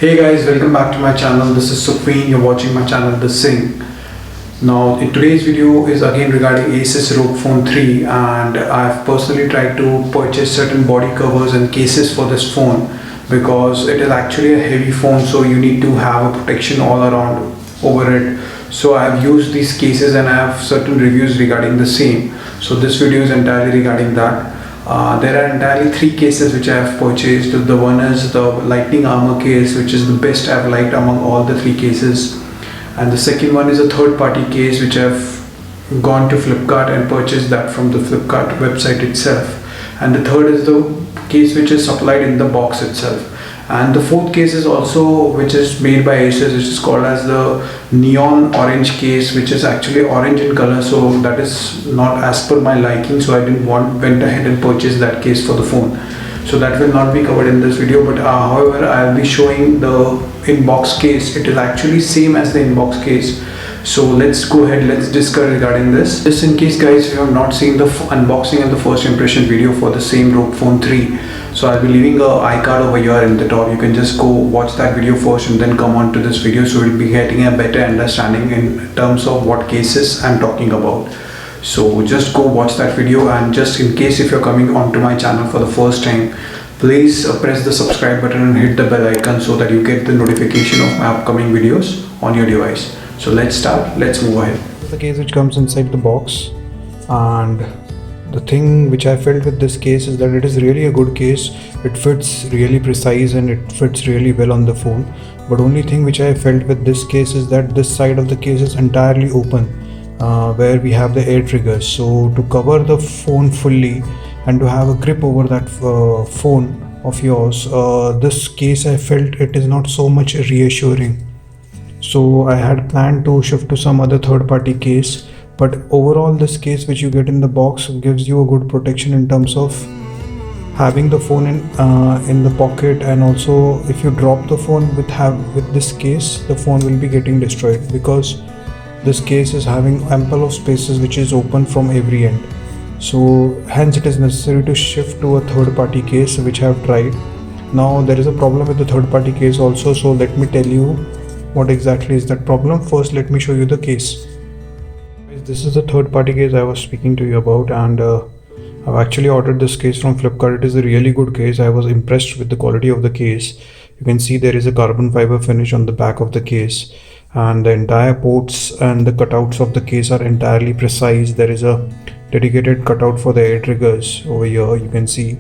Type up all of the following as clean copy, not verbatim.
Hey guys, welcome back to my channel. This is Supreme. You're watching my channel The Sing. Now in today's video is again regarding Asus ROG Phone 3, and I've personally tried to purchase certain body covers and cases for this phone because it is actually a heavy phone, so you need to have a protection all around over it. So I've used these cases and I have certain reviews regarding the same. So this video is entirely regarding that. There are entirely three cases which I have purchased. The one is the Lightning Armour case, which is the best I've liked among all the three cases. And the second one is a third party case which I've gone to Flipkart and purchased that from the Flipkart website itself. And the third is the case which is supplied in the box itself. And the fourth case is also which is made by Asus, which is called as the neon orange case, which is actually orange in color, so that is not as per my liking, so I went ahead and purchased that case for the phone. So that will not be covered in this video, but however I'll be showing the inbox case. It is actually same as the inbox case. So let's go ahead, let's discuss regarding this. Just in case guys, you have not seen the unboxing and the first impression video for the same ROG Phone 3, so I'll be leaving a iCard over here in the top. You can just go watch that video first and then come on to this video, so you'll be getting a better understanding in terms of what cases I'm talking about. So just go watch that video, and just in case if you're coming onto my channel for the first time, please press the subscribe button and hit the bell icon so that you get the notification of my upcoming videos on your device. So let's start, let's move ahead. The case which comes inside the box, and the thing which I felt with this case is that it is really a good case. It fits really precise and it fits really well on the phone. But only thing which I felt with this case is that this side of the case is entirely open, where we have the air triggers. So to cover the phone fully and to have a grip over that phone of yours, this case I felt it is not so much reassuring. So I had planned to shift to some other third-party case, but overall this case which you get in the box gives you a good protection in terms of having the phone in the pocket, and also if you drop the phone with this case, the phone will be getting destroyed because this case is having ample of spaces which is open from every end. So hence it is necessary to shift to a third-party case, which I have tried. Now there is a problem with the third-party case also, so let me tell you what exactly is that problem. First let me show you the case. This is the third party case I was speaking to you about, and I've actually ordered this case from Flipkart. It is a really good case. I was impressed with the quality of the case. You can see there is a carbon fiber finish on the back of the case, and the entire ports and the cutouts of the case are entirely precise. There is a dedicated cutout for the air triggers over here, you can see.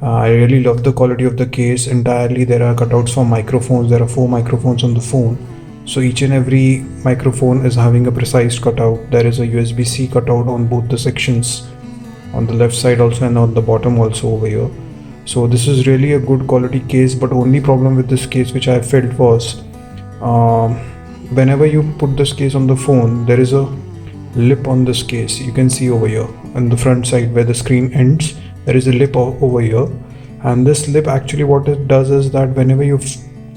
I really love the quality of the case entirely. There are cutouts for microphones. There are 4 microphones on the phone, so each and every microphone is having a precise cutout. There is a USB-C cutout on both the sections, on the left side also and on the bottom also over here. So this is really a good quality case, but only problem with this case which I felt was whenever you put this case on the phone, there is a lip on this case. You can see over here on the front side where the screen ends, there is a lip over here, and this lip actually what it does is that whenever you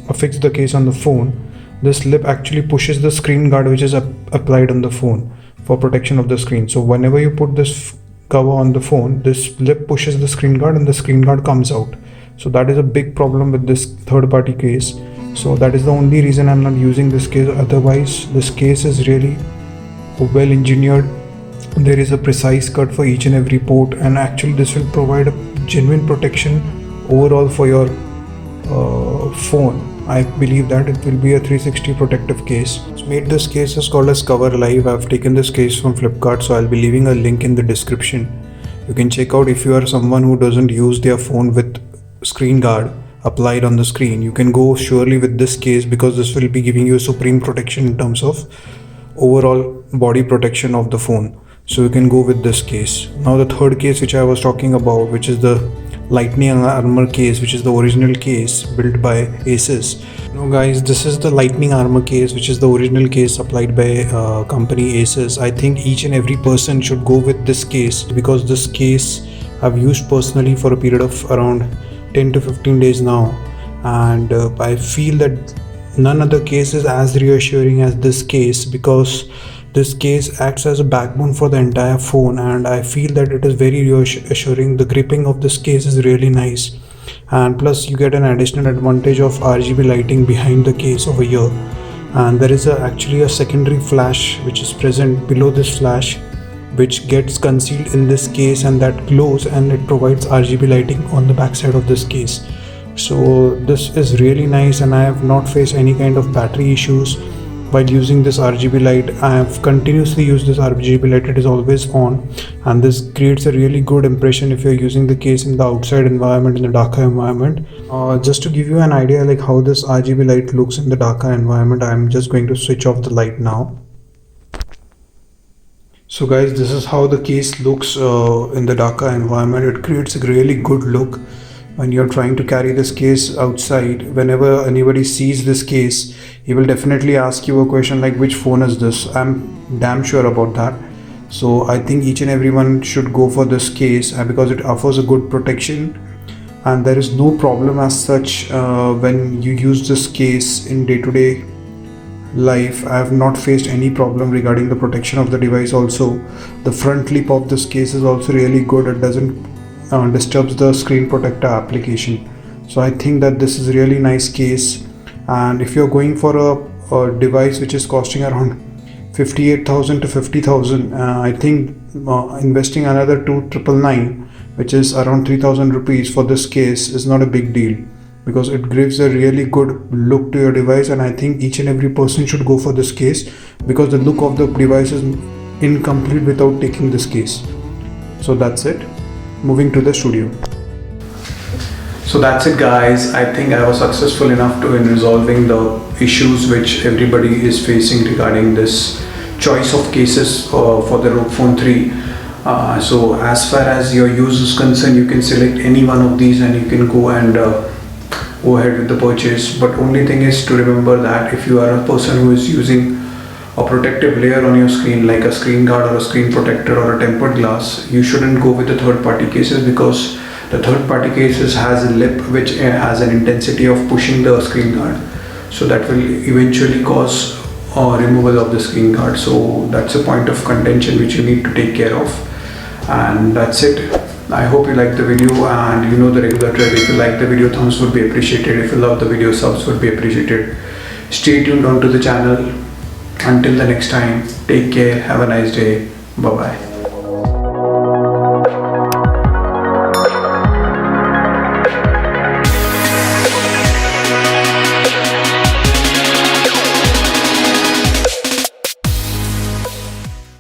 affix the case on the phone, this lip actually pushes the screen guard which is applied on the phone for protection of the screen. So whenever you put this cover on the phone, this lip pushes the screen guard and the screen guard comes out. So that is a big problem with this third party case. So that is the only reason I'm not using this case. Otherwise this case is really well engineered. There is a precise cut for each and every port, and actually this will provide a genuine protection overall for your phone. I believe that it will be a 360 protective case. It's made this case is called as Cover Live. I've taken this case from Flipkart, so I'll be leaving a link in the description. You can check out if you are someone who doesn't use their phone with screen guard applied on the screen. You can go surely with this case because this will be giving you supreme protection in terms of overall body protection of the phone. So you can go with this case. Now the third case which I was talking about, which is the Lightning Armour case, which is the original case built by Asus. Now guys, this is the Lightning Armour case, which is the original case supplied by company Asus. I think each and every person should go with this case because this case I've used personally for a period of around 10 to 15 days now, and I feel that none other case is as reassuring as this case because this case acts as a backbone for the entire phone, and I feel that it is very reassuring. The gripping of this case is really nice, and plus you get an additional advantage of RGB lighting behind the case over here. And there is actually a secondary flash which is present below this flash, which gets concealed in this case, and that glows and it provides RGB lighting on the back side of this case. So this is really nice, and I have not faced any kind of battery issues while using this RGB light. I have continuously used this RGB light, it is always on, and this creates a really good impression if you're using the case in the outside environment, in the darker environment. Just to give you an idea like how this RGB light looks in the darker environment, I'm just going to switch off the light now. So guys, this is how the case looks in the darker environment. It creates a really good look when you're trying to carry this case outside. Whenever anybody sees this case, he will definitely ask you a question like, which phone is this? I'm damn sure about that. So I think each and everyone should go for this case because it offers a good protection, and there is no problem as such when you use this case in day-to-day life. I have not faced any problem regarding the protection of the device. Also, the front lip of this case is also really good. It doesn't disturbs the screen protector application. So I think that this is really nice case, and if you're going for a device which is costing around 58,000 to 50,000, I think investing another 2,999, which is around 3,000 rupees for this case, is not a big deal, because it gives a really good look to your device. And I think each and every person should go for this case, because the look of the device is incomplete without taking this case. So that's it. Moving to the studio. So that's it guys. I think I was successful enough in resolving the issues which everybody is facing regarding this choice of cases for the ROG Phone 3. So as far as your use is concerned, you can select any one of these and you can go ahead with the purchase. But only thing is to remember that if you are a person who is using a protective layer on your screen, like a screen guard or a screen protector or a tempered glass, you shouldn't go with the third-party cases, because the third-party cases has a lip which has an intensity of pushing the screen guard, so that will eventually cause removal of the screen guard. So that's a point of contention which you need to take care of. And that's it. I hope you liked the video, and you know the regular trend. If you like the video, thumbs would be appreciated. If you love the video, subs would be appreciated. Stay tuned onto the channel. Until the next time, take care, have a nice day, bye bye.